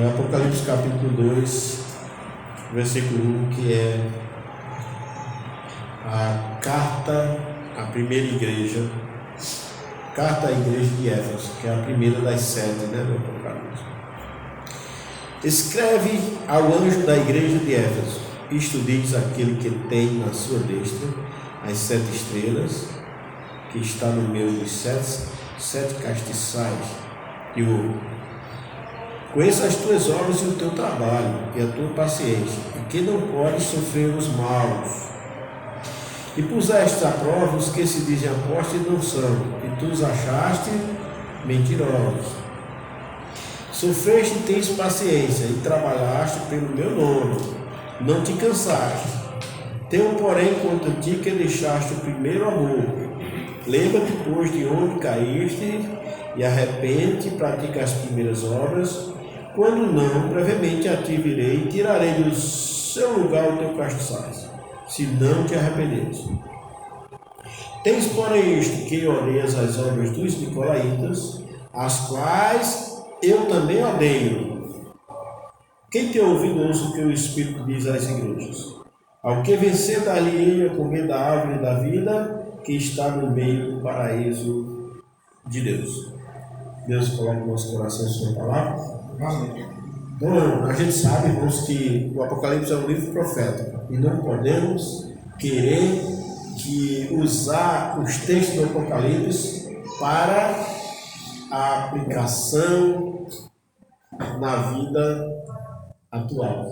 Apocalipse capítulo 2, versículo 1, que é a carta à primeira igreja, carta à igreja de Éfeso, que é a primeira das 7, do Apocalipse. Escreve ao anjo da igreja de Éfeso: isto diz aquele que tem na sua destra as 7 estrelas, que está no meio dos sete castiçais de ouro. Conheço as tuas obras e o teu trabalho e a tua paciência, e que não podes sofrer os maus. E puseste à prova os que se dizem apóstolos e não são, e tu os achaste mentirosos. Sofreste e tens paciência, e trabalhaste pelo meu nome, não te cansaste. Tenho, porém, contra ti que deixaste o primeiro amor. Lembra-te, pois, de onde caíste, e arrepende-te e pratica as primeiras obras. Quando não, brevemente a ti virei e tirarei do seu lugar o teu castiçais, se não te arrependeres. Tens, porém, isto, que odeias as obras dos nicolaítas, as quais eu também odeio. Quem tem ouvido, ouça o que o Espírito diz às igrejas. Ao que vencer dali a comer da árvore da vida, que está no meio do paraíso de Deus. Deus coloca no nosso coração a sua palavra. Bom, a gente sabe, irmãos, que o Apocalipse é um livro profético e não podemos querer usar os textos do Apocalipse para a aplicação na vida atual,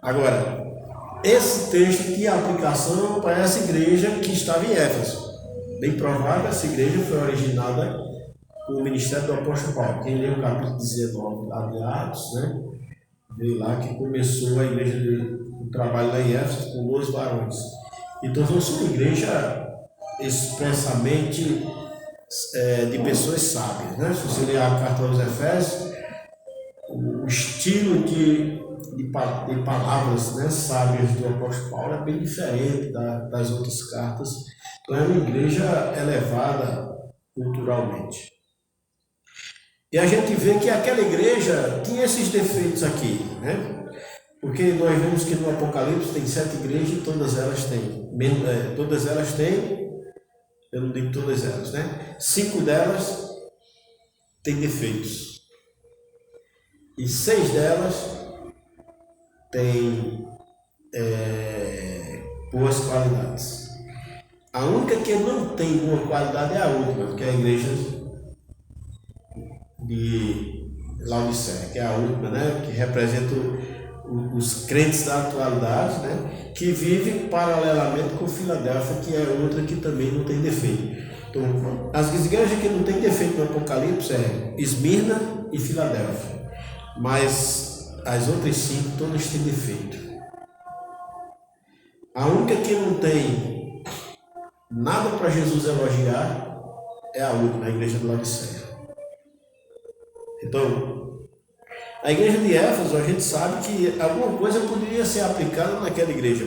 Agora, esse texto tinha aplicação para essa igreja que estava em Éfeso. Bem provável, essa igreja foi originada com o ministério do apóstolo Paulo. Quem lê o capítulo 19 lá de Atos, veio lá que começou a igreja, o trabalho lá em Éfeso com 12 varões. Então, não são uma igreja expressamente de pessoas sábias, Se você ler a carta aos Efésios, o estilo de palavras sábias do apóstolo Paulo é bem diferente das outras cartas. Então, é uma igreja elevada culturalmente. E a gente vê que aquela igreja tinha esses defeitos aqui, Porque nós vemos que no Apocalipse tem 7 igrejas e todas elas têm, eu não digo todas elas, 5 delas têm defeitos. E 6 delas têm boas qualidades. A única que não tem boa qualidade é a última, que é a igreja de Laodiceia, que é a última, que representa os crentes da atualidade, que vivem paralelamente com Filadélfia, que é outra que também não tem defeito. Então, as igrejas que não têm defeito no Apocalipse é Esmirna e Filadélfia, mas as outras 5 todas têm defeito. A única que não tem nada para Jesus elogiar é a última, a igreja de Laodiceia. Então, a igreja de Éfeso, a gente sabe que alguma coisa poderia ser aplicada naquela igreja.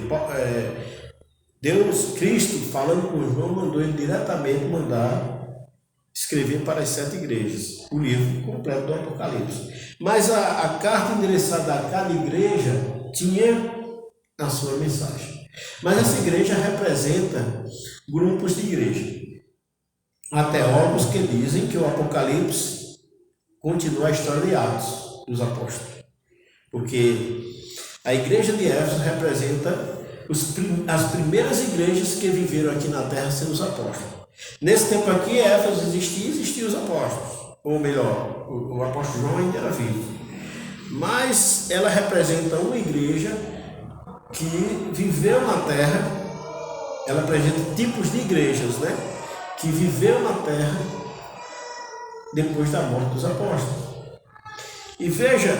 Deus, Cristo, falando com João, mandou ele diretamente mandar escrever para as 7 igrejas o livro completo do Apocalipse. Mas a carta endereçada a cada igreja tinha a sua mensagem. Mas essa igreja representa grupos de igreja. Há teólogos que dizem que o Apocalipse continua a história de Atos dos Apóstolos, porque a igreja de Éfeso representa as primeiras igrejas que viveram aqui na terra sem os apóstolos. Nesse tempo aqui, Éfeso existiam os apóstolos, ou melhor, o apóstolo João ainda era vivo, mas ela representa uma igreja que viveu na terra. Ela apresenta tipos de igrejas, que viveu na terra depois da morte dos apóstolos. E veja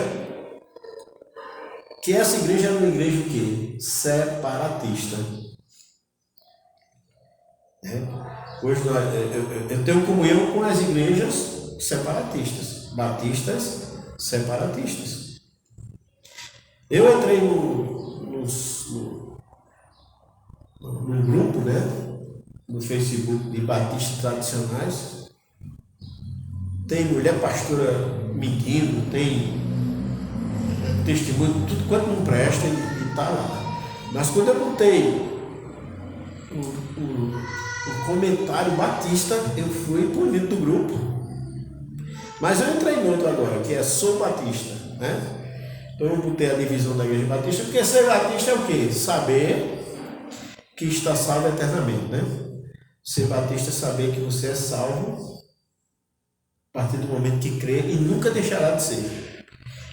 que essa igreja era uma igreja que separatista. Hoje eu tenho comunhão com as igrejas separatistas, batistas separatistas. Eu entrei num grupo, no Facebook de batistas tradicionais. tem mulher pastora mentindo, tem testemunho, tudo quanto não presta, ele está lá. Mas quando eu botei o comentário batista, eu fui por dentro do grupo. Mas eu entrei em outro agora, que é Sou Batista, né? Então eu botei a divisão da igreja batista, porque ser batista é o quê? Saber que está salvo eternamente, né? Ser batista é saber que você é salvo a partir do momento que crê e nunca deixará de ser.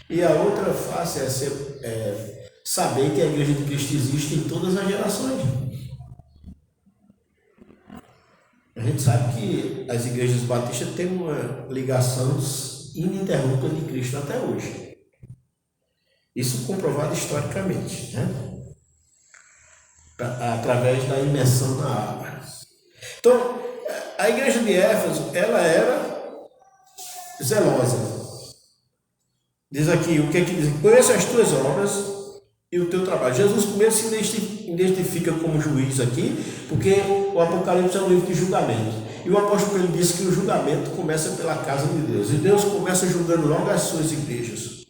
E a outra face é saber que a igreja de Cristo existe em todas as gerações. A gente sabe que as igrejas batistas têm uma ligação ininterrupta de Cristo até hoje. Isso comprovado historicamente, né? Através da imersão na água. Então, a igreja de Éfeso, ela era zelosa. Diz aqui, o que é que diz? Conheça as tuas obras e o teu trabalho. Jesus primeiro se identifica como juiz aqui, porque o Apocalipse é um livro de julgamento. E o apóstolo Pedro disse que o julgamento começa pela casa de Deus. E Deus começa julgando logo as suas igrejas.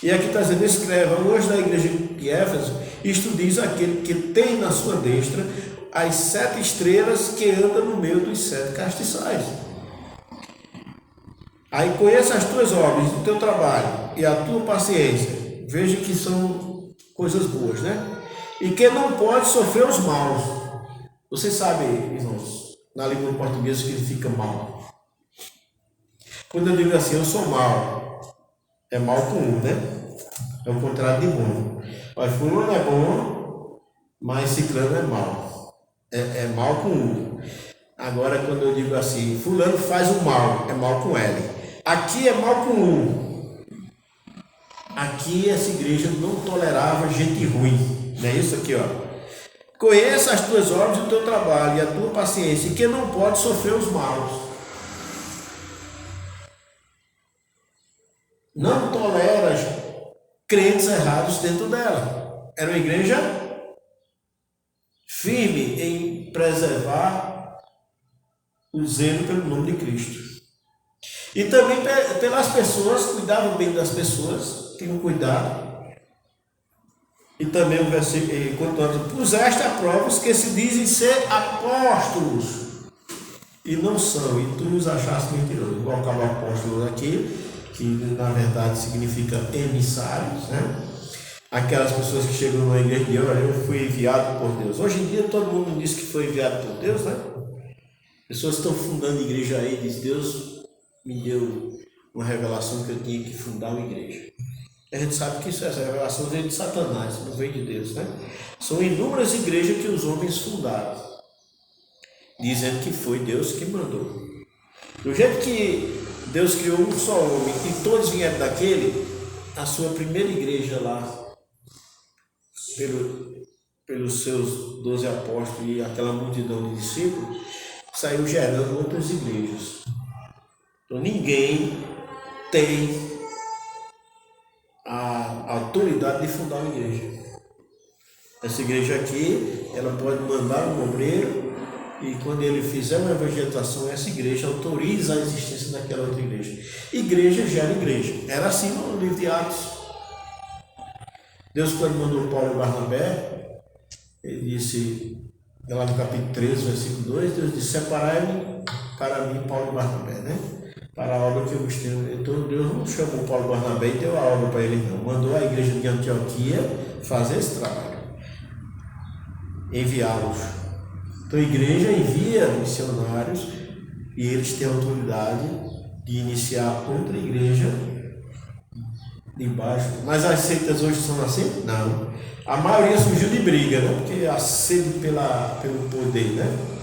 E aqui está dizendo, escreva, o anjo da igreja de Éfeso, isto diz aquele que tem na sua destra as 7 estrelas que anda no meio dos 7 castiçais. Aí conheça as tuas obras, o teu trabalho e a tua paciência. Veja que são coisas boas, né? E que não pode sofrer os maus. Vocês sabem, irmãos, na língua portuguesa significa mal. Quando eu digo assim, eu sou mau, é mal com um, né? É o contrário de bom. Mas fulano é bom, mas ciclano é mal. É mal com um. Agora, quando eu digo assim, fulano faz o mal, é mal com L. Aqui é mal com um. Aqui essa igreja não tolerava gente ruim. Não é isso aqui, ó. Conheça as tuas obras e o teu trabalho e a tua paciência, que não pode sofrer os maus. Não tolera crentes errados dentro dela. Era uma igreja firme em preservar o zelo pelo nome de Cristo. E também pelas pessoas, cuidavam bem das pessoas, tinham cuidado. E também o versículo, quando puseste a prova os que se dizem ser apóstolos e não são, e tu os achaste mentirosos. Igual acaba o apóstolo aqui, que na verdade significa emissários, né? Aquelas pessoas que chegam numa igreja e dizem, olha, eu fui enviado por Deus. Hoje em dia todo mundo diz que foi enviado por Deus, né? Pessoas estão fundando igreja aí, diz, Deus me deu uma revelação que eu tinha que fundar uma igreja. A gente sabe que essa revelação veio de Satanás, não veio de Deus, né? São inúmeras igrejas que os homens fundaram, dizendo que foi Deus que mandou. Do jeito que Deus criou um só homem e todos vieram daquele, a sua primeira igreja lá, pelos seus 12 apóstolos e aquela multidão de discípulos, saiu gerando outras igrejas. Então ninguém tem a autoridade de fundar uma igreja. Essa igreja aqui, ela pode mandar um obreiro e quando ele fizer uma evangelização, essa igreja autoriza a existência daquela outra igreja. Igreja gera igreja. Era assim no livro de Atos. Deus, quando mandou Paulo e Barnabé, ele disse, lá no capítulo 13, versículo 2, Deus disse, separai-me para mim, Paulo e Barnabé, né? Para a obra que eu vos tenho. Então Deus não chamou Paulo e Barnabé e deu a obra para ele, não. Mandou a igreja de Antioquia fazer esse trabalho. Enviá-los. Então a igreja envia missionários e eles têm a autoridade de iniciar outra igreja debaixo. Mas as seitas hoje são assim? Não. A maioria surgiu de briga, né? Porque a sede pelo poder, né?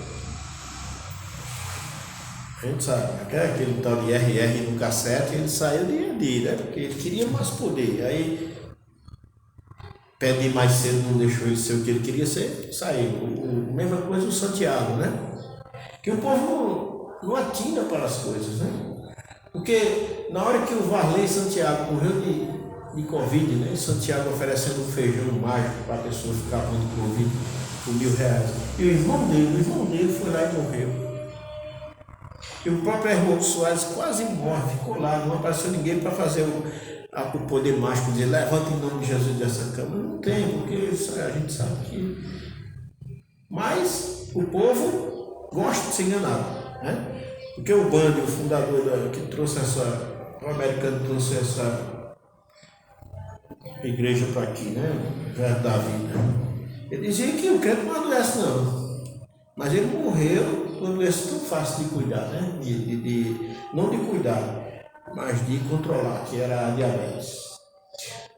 A gente sabe, aquele tal de RR no cassete, ele saiu de AD, né? Porque ele queria mais poder. Aí, pedir mais cedo não deixou ele ser o que ele queria ser, saiu. Mesma coisa o Santiago, né? Que o povo não atina para as coisas, né? Porque na hora que o Varley Santiago morreu de Covid, né? Santiago oferecendo um feijão mágico para a pessoa ficar bom de Covid por R$1.000. E o irmão dele foi lá e morreu. E o próprio Hermano Soares quase morre, ficou lá, não apareceu ninguém para fazer o poder mágico, dizer, levanta em nome de Jesus dessa cama. Não tem, porque a gente sabe que... Mas o povo gosta de ser enganado, né? Porque o Bundy, o fundador que trouxe o americano trouxe essa igreja para aqui, né? Verbo da vida. Ele dizia que o crente não adoece não, mas ele morreu por uma doença tão fácil de cuidar, né? Não de cuidar, mas de controlar, que era a diabetes.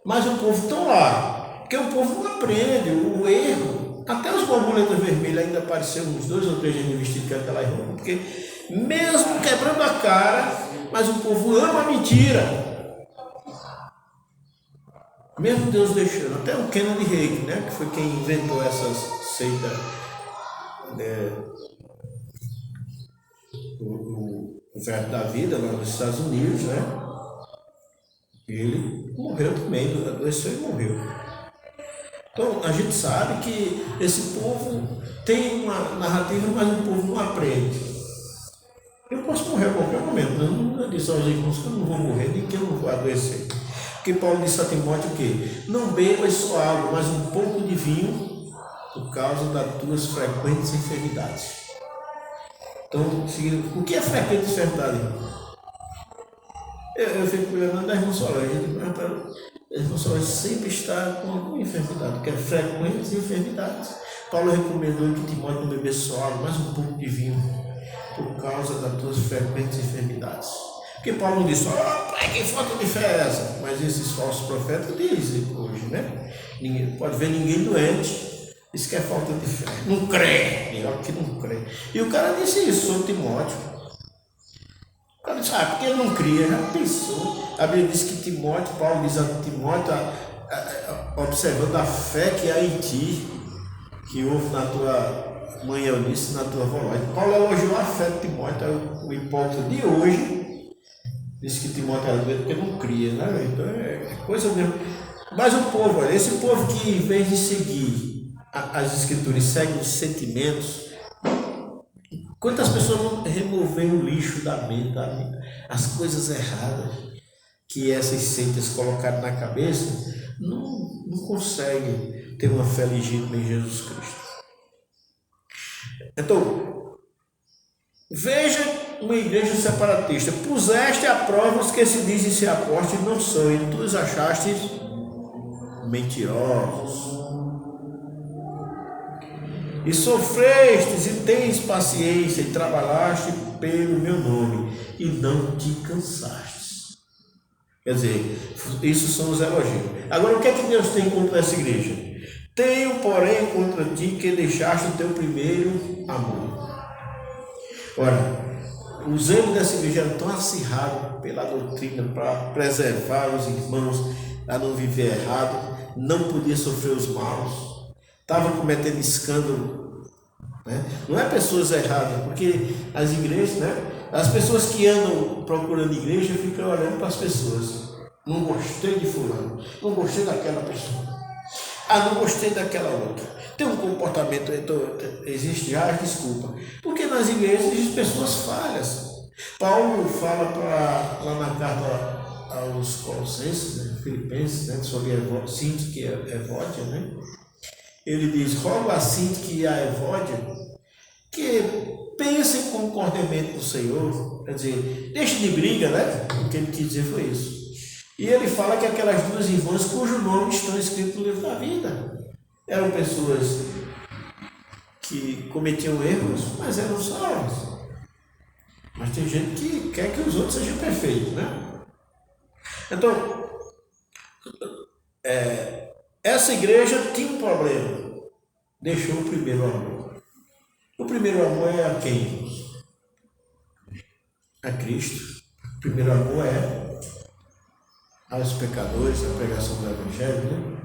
Mas o povo está lá, porque o povo não aprende o erro. Até os borboletas vermelhas ainda apareceram uns 2 ou 3 de vestido que aquela errou, porque mesmo quebrando a cara, mas o povo ama a mentira. Mesmo Deus deixando, até o Kennedy Reagan, né, que foi quem inventou essas seitas, o Verbo da Vida lá nos Estados Unidos, né? Ele morreu também, adoeceu e morreu. Então a gente sabe que esse povo tem uma narrativa, mas o povo não aprende. Eu posso morrer a qualquer momento, não disse aos irmãos que eu não vou morrer, nem que eu não vou adoecer. Porque Paulo disse a Timóteo o quê? Não bebas só água, mas um pouco de vinho, por causa das tuas frequentes enfermidades. Então, o que é frequente enfermidade? Eu fico lembrando da irmã Solange. A irmã Solange sempre está com alguma enfermidade, que é frequentes enfermidades. Paulo recomendou que Timóteo não bebesse só água, mas um pouco de vinho, por causa das tuas frequentes enfermidades. Porque Paulo não disse, que falta de fé é essa? Mas esses falsos profetas dizem hoje, né? Ninguém, pode ver ninguém doente, isso que é falta de fé. Não crê, melhor que não crê. E o cara disse isso sobre Timóteo. O cara disse, porque ele não cria, já pensou. A Bíblia diz que Timóteo, Paulo diz a Timóteo, observando a fé que há em ti, que houve na tua mãe Eunice, na tua avó. Paulo elogiou a fé de Timóteo, o hipócrita de hoje. Disse que Timóteo era doente porque não cria, né? Então é coisa mesmo. Mas o povo, olha, esse povo que em vez de seguir as escrituras, segue os sentimentos, quantas pessoas não removem o lixo da mente, as coisas erradas que essas seitas colocaram na cabeça, não conseguem ter uma fé legítima em Jesus Cristo. Então, veja uma igreja separatista. Puseste à prova os que se dizem ser apóstolos e não são, e tu os achaste mentirosos. E sofrestes e tens paciência e trabalhaste pelo meu nome e não te cansaste. Quer dizer, isso são os elogios. Agora, o que é que Deus tem contra essa igreja? Tenho, porém, contra ti que deixaste o teu primeiro amor. Ora, os erros dessa igreja eram tão acirrados pela doutrina para preservar os irmãos a não viver errado, não podia sofrer os maus, estava cometendo escândalo, né? Não é pessoas erradas, porque as igrejas, né? As pessoas que andam procurando igreja ficam olhando para as pessoas. Não gostei de fulano, não gostei daquela pessoa, não gostei daquela outra. Tem um comportamento, existe já as desculpas, porque nas igrejas existem pessoas falhas. Paulo fala lá na carta aos Colossenses, né, Filipenses, né, sobre Sintique e Evódia, né? Ele diz, rogo a Sintique e a Evódia que pensem concordemente no Senhor, quer dizer, deixe de briga, né? O que ele quis dizer foi isso. E ele fala que aquelas duas irmãs cujo nome estão escritos no livro da vida eram pessoas que cometiam erros, mas eram salvas. Mas tem gente que quer que os outros sejam perfeitos, né? Então, essa igreja tinha um problema. Deixou o primeiro amor. O primeiro amor é a quem? A Cristo. O primeiro amor é aos pecadores, a pregação do Evangelho, né?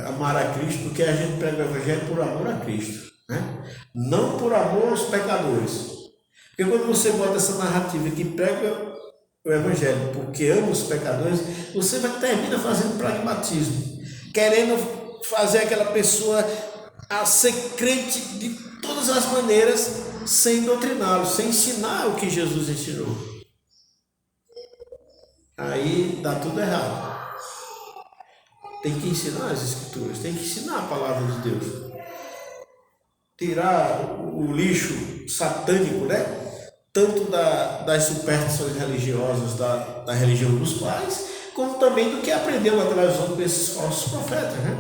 Amar a Cristo, porque a gente prega o Evangelho por amor a Cristo, né? Não por amor aos pecadores. Porque quando você bota essa narrativa que prega o Evangelho porque ama os pecadores, você vai terminar fazendo pragmatismo, querendo fazer aquela pessoa a ser crente de todas as maneiras, sem doutriná-lo, sem ensinar o que Jesus ensinou. Aí dá tudo errado. Tem que ensinar as Escrituras, tem que ensinar a palavra de Deus. Tirar o lixo satânico, né? Tanto das superstições religiosas da religião dos pais, como também do que aprendeu na televisão com esses falsos profetas, né?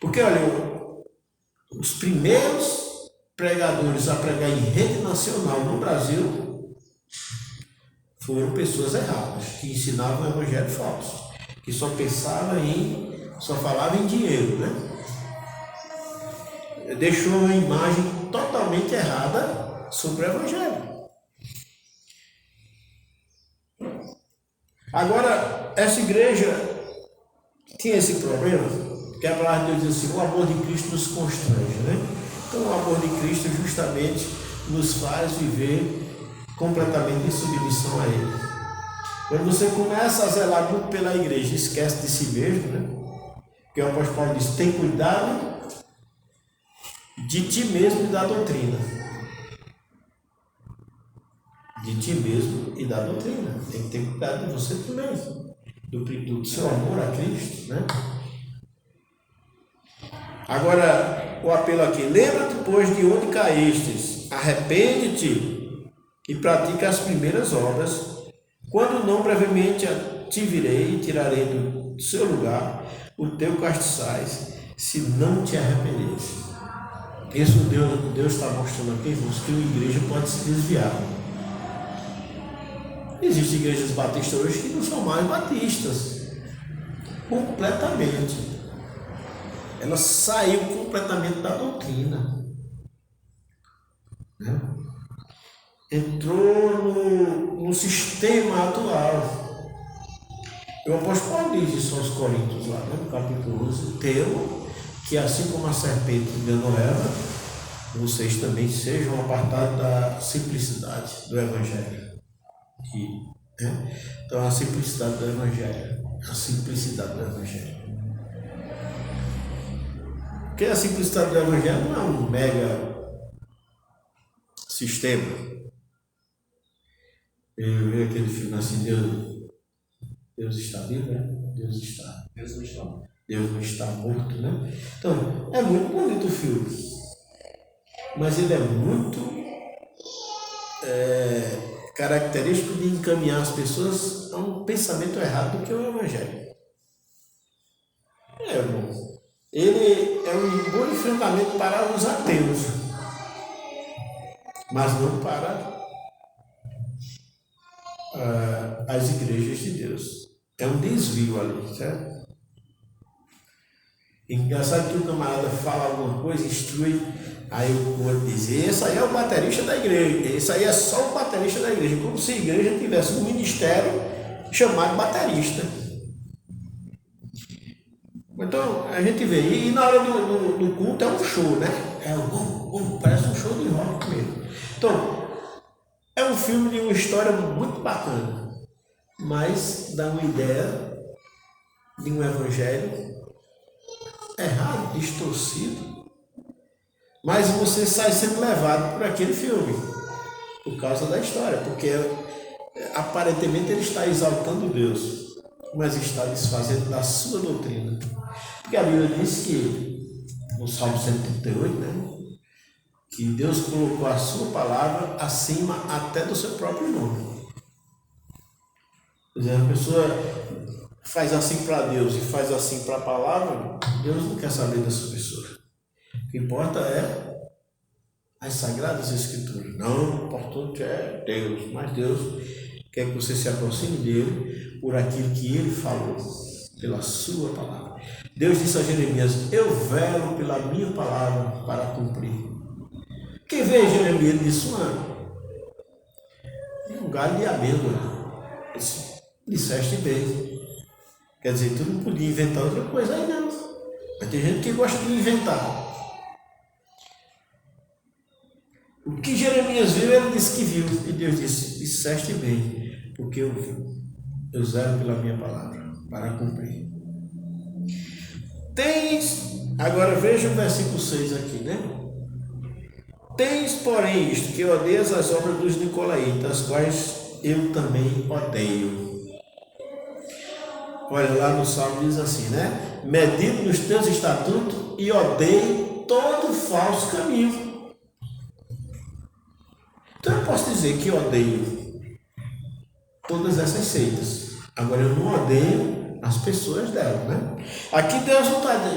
Porque, olha, os primeiros pregadores a pregar em rede nacional no Brasil foram pessoas erradas, que ensinavam o evangelho falso, que só falavam em dinheiro, né? Deixou uma imagem totalmente errada sobre o evangelho. Agora, essa igreja tinha esse problema, que a palavra de Deus diz assim, o amor de Cristo nos constrange, né? Então, o amor de Cristo justamente nos faz viver completamente em submissão a Ele. Quando você começa a zelar muito pela igreja, esquece de si mesmo, né? Porque o apóstolo Paulo diz, tem cuidado de ti mesmo e da doutrina. De ti mesmo e da doutrina. Tem que ter cuidado de você também, do seu amor a Cristo, né? Agora, o apelo aqui, lembra-te, pois, de onde caístes, arrepende-te e pratica as primeiras obras, quando não brevemente te virei e tirarei do seu lugar o teu castiçais, se não te arrependeres. Isso Deus está mostrando aqui, irmãos, que uma igreja pode se desviar. Existem igrejas batistas hoje que não são mais batistas. Completamente. Ela saiu completamente da doutrina. Né? Entrou no sistema atual. O apóstolo Paulo diz isso aos Coríntios, lá, né? No capítulo 11, temo que assim como a serpente enganou Eva, vocês também sejam apartados da simplicidade do Evangelho. Então, a simplicidade do Evangelho. A simplicidade do Evangelho. Porque a simplicidade do Evangelho não é um mega sistema. Eu vi aquele filme assim, Deus está vivo, né? Deus não está morto, né? Então, é muito bonito o filme. Mas ele é muito característico de encaminhar as pessoas a um pensamento errado do que é o Evangelho. Ele é um bom enfrentamento para os ateus, mas não para as igrejas de Deus. É um desvio ali, certo? Engraçado que o camarada fala alguma coisa, instrui, aí o outro diz, esse aí é o baterista da igreja, esse aí é só o baterista da igreja, como se a igreja tivesse um ministério chamado baterista. Então, a gente vê, e na hora do culto é um show, né? Parece um show de rock mesmo. Então, é um filme de uma história muito bacana, mas dá uma ideia de um evangelho errado, distorcido, mas você sai sendo levado por aquele filme, por causa da história, porque aparentemente ele está exaltando Deus, mas está desfazendo da sua doutrina. Porque a Bíblia diz que, no Salmo 138, né, que Deus colocou a sua palavra acima até do seu próprio nome. Quer dizer, a pessoa faz assim para Deus e faz assim para a palavra, Deus não quer saber dessa pessoa. O que importa é as Sagradas Escrituras. Não, o importante é Deus, mas Deus quer que você se aproxime dele por aquilo que ele falou, pela sua palavra. Deus disse a Jeremias, eu velo pela minha palavra para cumprir. Quem vê Jeremias, ele disse, um galho de amêndoa. Disseste bem. Quer dizer, tu não podia inventar outra coisa aí não. Mas tem gente que gosta de inventar. O que Jeremias viu, ele disse que viu. E Deus disse, disseste bem, porque eu vi. Eu zelo pela minha palavra, para cumprir. Agora veja o versículo 6 aqui, né? Tens, porém, isto, que odeias as obras dos nicolaítas, as quais eu também odeio. Olha, lá no Salmo diz assim, né? Medito nos teus estatutos e odeio todo falso caminho. Então eu posso dizer que odeio todas essas seitas. Agora eu não odeio as pessoas delas, né? Aqui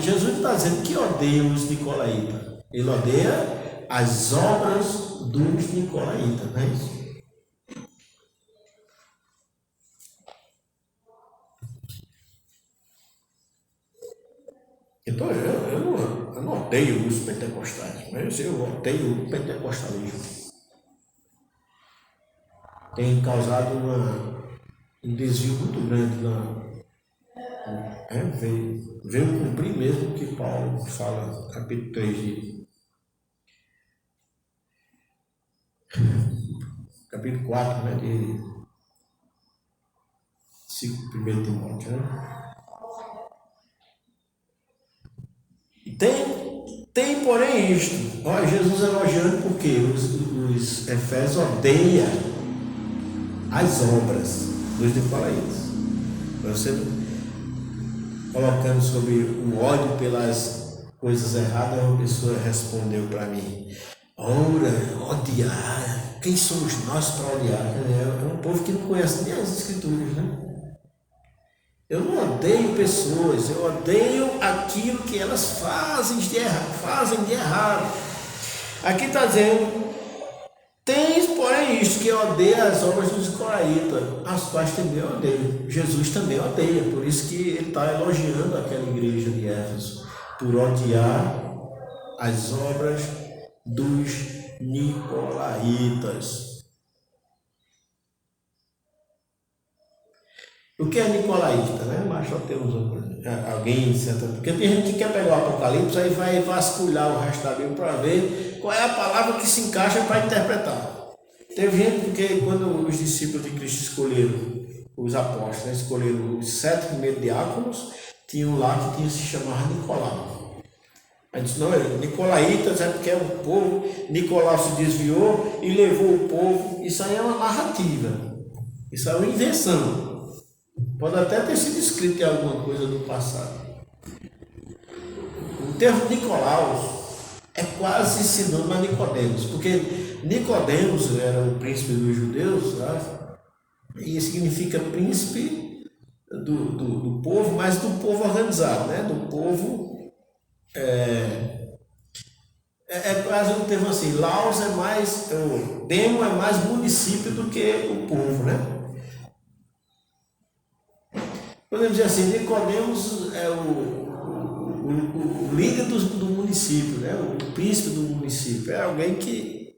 Jesus não está dizendo que odeia os nicolaítas. Ele odeia as obras dos nicolaítas, não é isso? Então eu não odeio os pentecostais, mas eu odeio o pentecostalismo. Tem causado um desvio muito grande veio cumprir mesmo o que Paulo fala, capítulo 3 capítulo 4, né, de 1 Timóteo, né? Tem porém isto, olha, Jesus elogiando porque os Efésios odeiam as obras dos nicolaítas. Você colocando sobre o ódio pelas coisas erradas, uma pessoa respondeu para mim: ora, odiar, quem somos nós para odiar? É um povo que não conhece nem as escrituras, né? Eu não odeio pessoas, eu odeio aquilo que elas fazem de errado. Aqui está dizendo: tens, porém, isto, que odeia as obras dos nicolaítas, as quais também odeio. Jesus também odeia, por isso que ele está elogiando aquela igreja de Éfeso, por odiar as obras dos nicolaítas. O que é nicolaíta, né? Mas só temos alguém, porque tem gente que quer pegar o Apocalipse, aí vai vasculhar o resto da Bíblia para ver qual é a palavra que se encaixa para interpretar. Teve gente porque quando os discípulos de Cristo escolheram, os apóstolos, né, escolheram os 7 primeiros diáconos, tinham lá que tinha se chamar Nicolau. Aí disse: não, nicolaítas é porque é um povo, Nicolau se desviou e levou o povo. Isso aí é uma narrativa, isso é uma invenção. Pode até ter sido escrito em alguma coisa do passado. O termo Nicolau é quase sinônimo a Nicodemos, porque Nicodemos era o príncipe dos judeus, sabe? E significa príncipe do povo, mas do povo organizado, né? Do povo. É quase um termo assim: Laos é mais. Demo é mais município do que o povo, né? Podemos dizer assim: Nicodemos é o líder do município, né? O príncipe do município. É alguém que.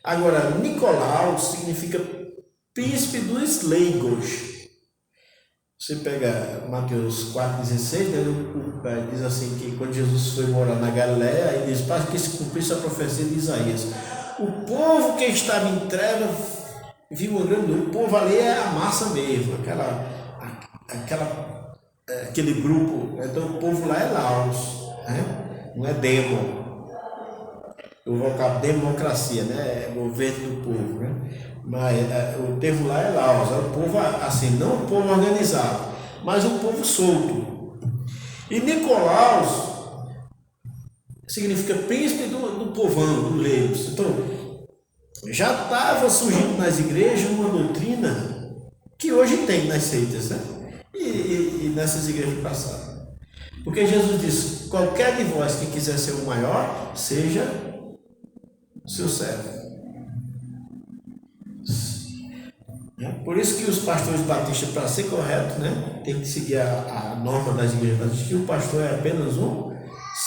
Agora, Nicolau significa príncipe dos leigos. Você pega Mateus 4,16, né? Diz assim que quando Jesus foi morar na Galiléia, ele diz: para que se cumprisse a profecia de Isaías, o povo que estava em trevas viu uma grande luz. O povo ali é a massa mesmo, aquele grupo. Então o povo lá é Laos, né? Não é demo. O vocábulo democracia, né? É governo do povo, né? Mas o termo lá é Laos, é o povo assim, não o povo organizado, mas o povo solto. E Nicolaus significa príncipe do povão, do leigos. Então já estava surgindo nas igrejas uma doutrina que hoje tem nas seitas, né? E nessas igrejas passadas. Porque Jesus disse: qualquer de vós que quiser ser o maior, seja seu servo. Por isso que os pastores batistas, para ser correto, né, tem que seguir a norma das igrejas batistas, que o pastor é apenas um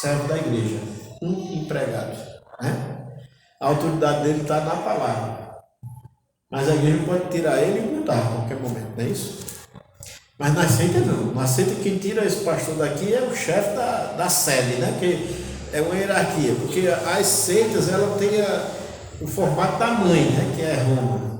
servo da igreja, um empregado, né? A autoridade dele está na palavra, mas a igreja pode tirar ele e botar a qualquer momento, não é isso? Mas na seita não. Na seita quem tira esse pastor daqui é o chefe da sede, né? Que é uma hierarquia, porque as seitas ela tem o formato da mãe, né? Que é Roma.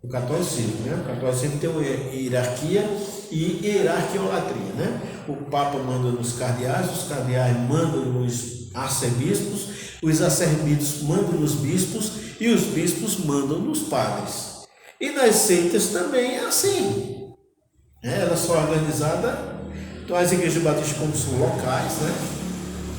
O catolicismo, né? O catolicismo tem uma hierarquia e hierarquiolatria, né? O Papa manda nos cardeais, os cardeais mandam nos arcebispos, os arcebispos mandam nos bispos e os bispos mandam nos padres. E nas seitas também é assim. Elas são organizadas, então as igrejas batistas como são locais, né?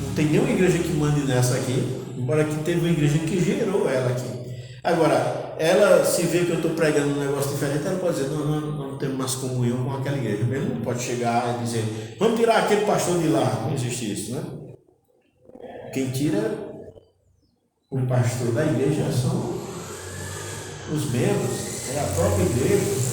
Não tem nenhuma igreja que mande nessa aqui, embora que teve uma igreja que gerou ela aqui. Agora, ela se vê que eu estou pregando um negócio diferente, ela pode dizer, não temos mais comunhão com aquela igreja. Ele não pode chegar e dizer, vamos tirar aquele pastor de lá. Não existe isso, né? Quem tira o pastor da igreja são os membros, é a própria igreja.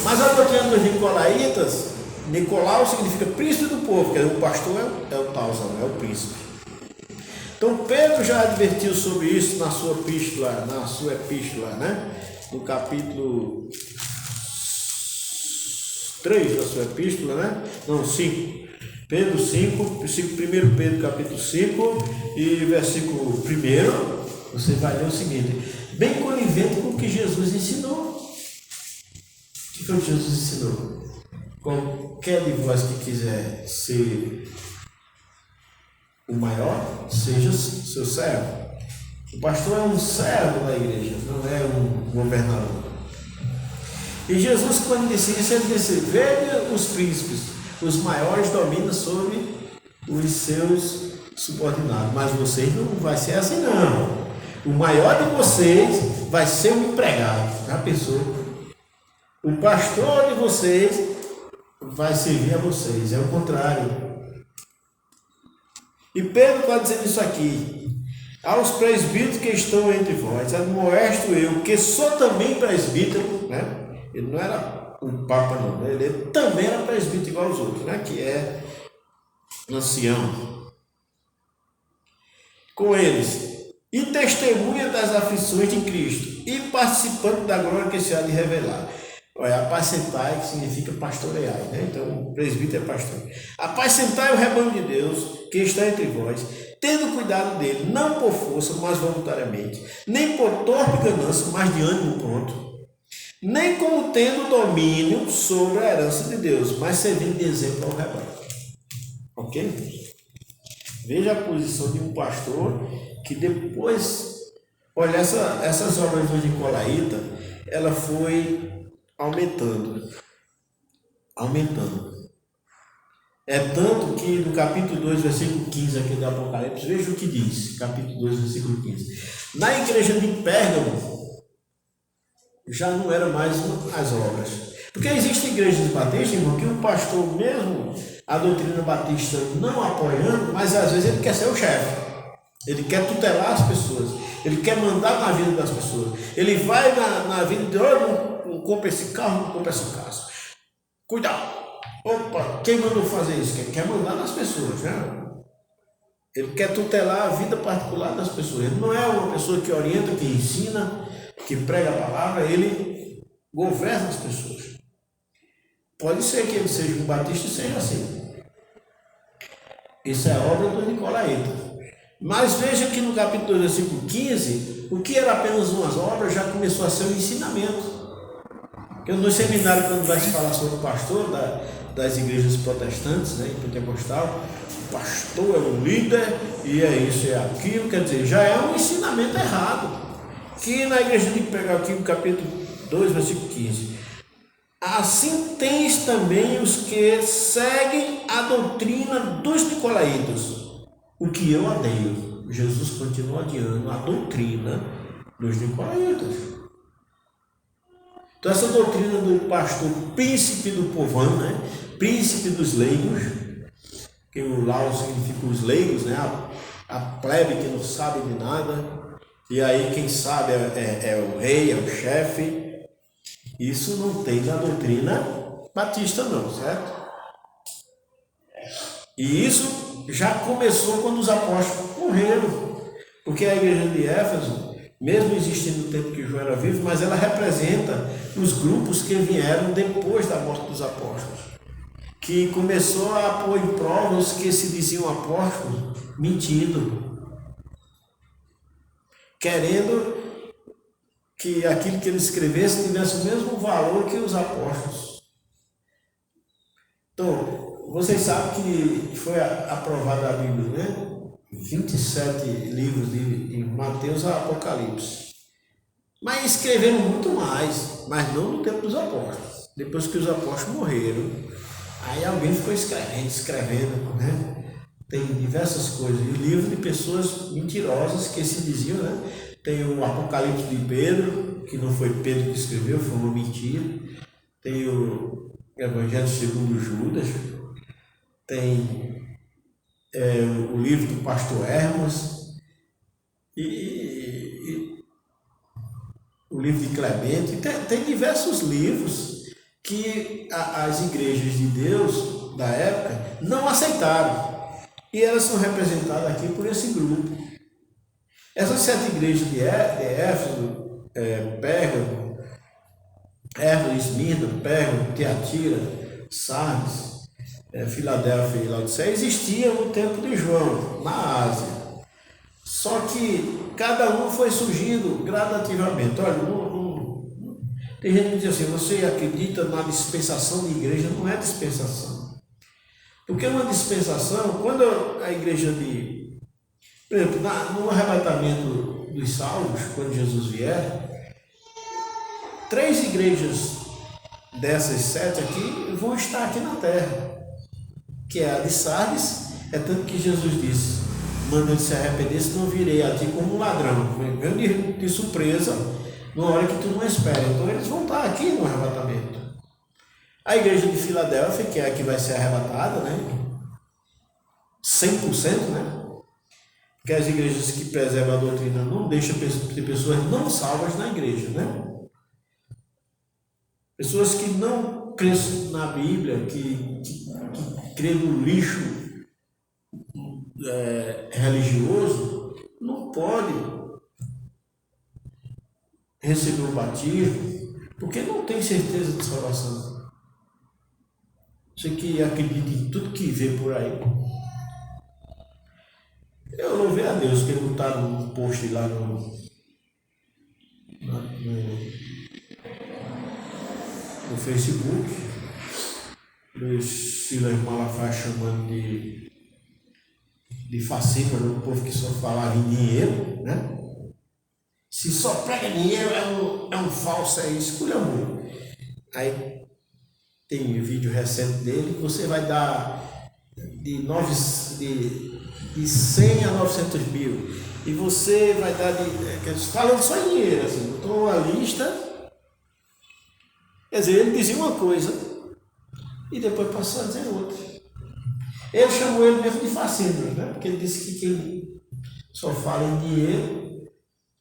Mas a doutrina dos nicolaítas, Nicolau significa príncipe do povo, porque o pastor é o talzão, é o príncipe. Então Pedro já advertiu sobre isso na sua epístola, né? No capítulo 3 da sua epístola, né? Não, 5. Pedro 5, 1 Pedro capítulo 5 e versículo 1, você vai ler o seguinte: bem conivente com o que Jesus ensinou. O que foi que Jesus ensinou? Qualquer de vós que quiser ser o maior, seja seu servo. O pastor é um servo da igreja, não é um governador. E Jesus, quando disse isso, ele disse: veja os príncipes, os maiores dominam sobre os seus subordinados, mas vocês não vai ser assim não. O maior de vocês vai ser um empregado. Já pensou? O pastor de vocês vai servir a vocês, é o contrário. E Pedro está dizendo isso aqui: aos presbíteros que estão entre vós, admoesto eu, que sou também presbítero, né? Ele não era um papa, não, né? Ele também era presbítero igual aos outros, né? Que é ancião. Com eles, e testemunha das aflições de Cristo, e participante da glória que se há de revelar. Olha, apacentai, que significa pastorear, né? Então, o presbítero é pastor. Apacentai o rebanho de Deus que está entre vós, tendo cuidado dele, não por força, mas voluntariamente, nem por torpe ganância, mas de ânimo pronto, nem como tendo domínio sobre a herança de Deus, mas servindo de exemplo ao rebanho. Ok? Veja a posição de um pastor que depois, olha, essas obras do Nicolaíta, ela foi aumentando. É tanto que no capítulo 2, versículo 15 aqui do Apocalipse, veja o que diz, capítulo 2, versículo 15. Na igreja de Pérgamo, já não eram mais as obras. Porque existem igrejas batistas, irmão, que o pastor, mesmo a doutrina batista não apoiando, mas às vezes ele quer ser o chefe. Ele quer tutelar as pessoas. Ele quer mandar na vida das pessoas. Ele vai na vida de olha, não compra esse carro, não compra essa casa. Cuidado. Opa, quem mandou fazer isso? Quem quer mandar nas pessoas, né? Ele quer tutelar a vida particular das pessoas. Ele não é uma pessoa que orienta, que ensina, que prega a palavra, ele governa as pessoas. Pode ser que ele seja um batista e seja assim. Isso é obra do Nicolaíta. Mas veja que no capítulo 2, versículo 15, o que era apenas umas obras já começou a ser um ensinamento. Porque no seminário, quando vai se falar sobre o pastor das igrejas protestantes, né, pentecostal, o pastor é um líder e é isso, é aquilo, quer dizer, já é um ensinamento errado. Que na igreja tem que pegar aqui no capítulo 2, versículo 15. Assim tens também os que seguem a doutrina dos nicolaítas, o que eu odeio. Jesus continua adiando a doutrina dos nicolaítas. Então essa doutrina do pastor príncipe do povão, né? Príncipe dos leigos, que o lau significa os leigos, né? A plebe que não sabe de nada, e aí quem sabe é o rei, é o chefe. Isso não tem na doutrina batista não, certo? E isso já começou quando os apóstolos morreram, porque a igreja de Éfeso, mesmo existindo no tempo que João era vivo, mas ela representa os grupos que vieram depois da morte dos apóstolos, que começou a pôr em prova os que se diziam apóstolos, mentindo, querendo que aquilo que ele escrevesse tivesse o mesmo valor que os apóstolos. Então, vocês sabem que foi aprovada a Bíblia, né? 27 livros em Mateus a Apocalipse. Mas escreveram muito mais, mas não no tempo dos apóstolos. Depois que os apóstolos morreram, aí alguém ficou escrevendo, né? Tem diversas coisas. E livro de pessoas mentirosas que se diziam, né? Tem o Apocalipse de Pedro, que não foi Pedro que escreveu, foi uma mentira. Tem o Evangelho segundo Judas. Tem o livro do pastor Hermas. E o livro de Clemente. Tem diversos livros que as igrejas de Deus da época não aceitaram. E elas são representadas aqui por esse grupo. Essas 7 igrejas de Éfeso, Pérgamo, Esmirna, Pérgamo, Tiatira, Sardes, Filadélfia e Laodiceia existiam no tempo de João, na Ásia. Só que cada um foi surgindo gradativamente. Olha, tem gente que diz assim, você acredita na dispensação de igreja? Não é dispensação. Porque uma dispensação, quando a igreja por exemplo, no arrebatamento dos salvos, quando Jesus vier, 3 igrejas dessas 7 aqui vão estar aqui na terra, que é a de Sardes, é tanto que Jesus disse, manda ele se arrepender, senão virei a ti como um ladrão, veio de surpresa, numa hora que tu não espera. Então eles vão estar aqui no arrebatamento. A igreja de Filadélfia, que é a que vai ser arrebatada, né? 100%, né? Porque as igrejas que preservam a doutrina não deixam ter pessoas não salvas na igreja, né? Pessoas que não creem na Bíblia, que creem no lixo religioso, não pode receber o batismo, porque não tem certeza de salvação. Você que acredita em tudo que vê por aí. Eu louvei a Deus que ele botaram um post lá no Facebook, do Silas Malafaia chamando de fascista, né? O povo que só falava em dinheiro, né? Se só prega dinheiro é um falso, é isso, esculhambou. Aí tem um vídeo recente dele, você vai dar de 100 a 900 mil. E você vai dar falando só em dinheiro, assim, botou uma lista. Quer dizer, ele dizia uma coisa e depois passou a dizer outra. Ele chamou ele mesmo de fascínio, né? Porque ele disse que quem só fala em dinheiro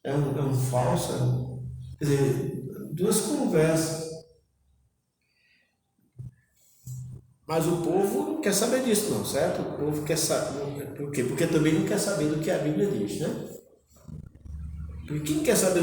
é um falso. Quer dizer, 2 conversas. Mas o povo não quer saber disso, não, certo? O povo quer saber. Por quê? Porque também não quer saber do que a Bíblia diz, né? Porque quem quer saber